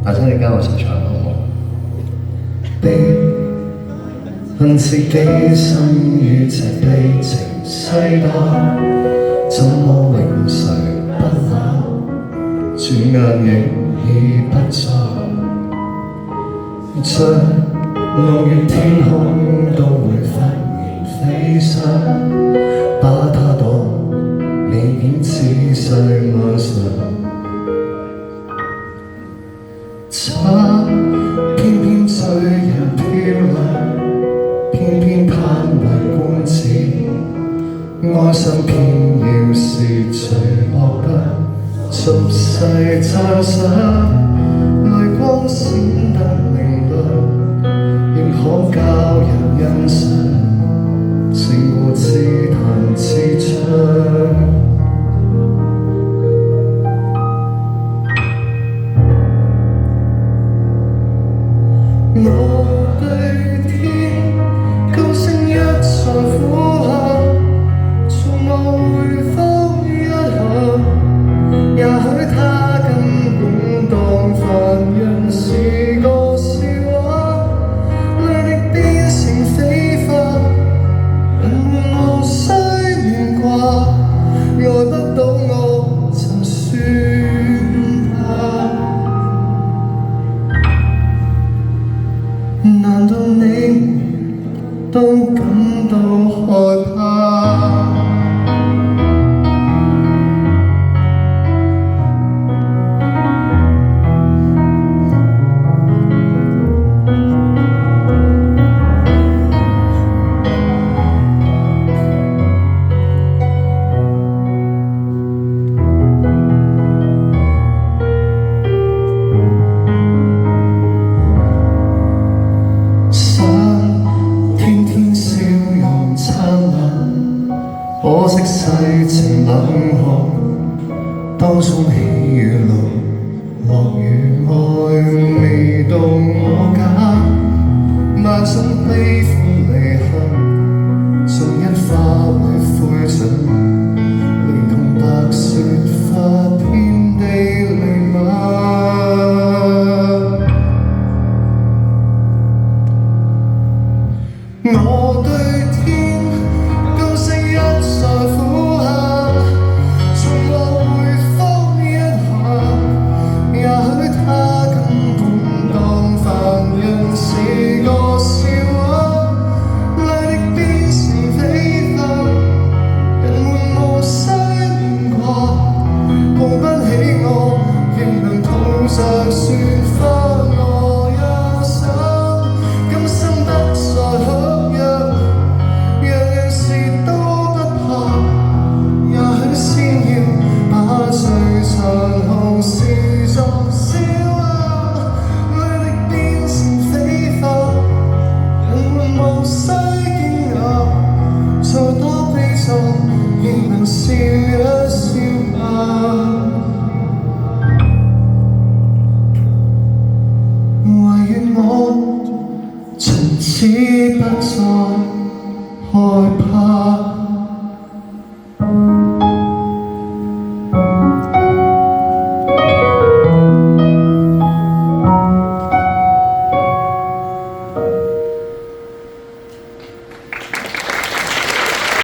大聲你跟我一齊唱好唔好？別問自己生於這悲情世代，怎麼永垂不朽？轉眼影已不在，像六月天空都會忽然飛逝，把它當你影仔細愛上。他偏偏醉人漂亮，偏偏嘆為觀止，哀傷偏要是最博得俗世讚賞，淚光閃得明亮，仍可教人欣賞，勝過自彈自唱。我對天高聲一再呼喊，從無回覆一下，也許它根本當凡人是個笑話，淚滴變成飛花，人們無需牽掛，愛不到我就算吧。難道你都感到害怕？可惜世情冷酷，當中喜與怒，樂與愛未到我家，萬種悲歡離合，縱因化為灰燼。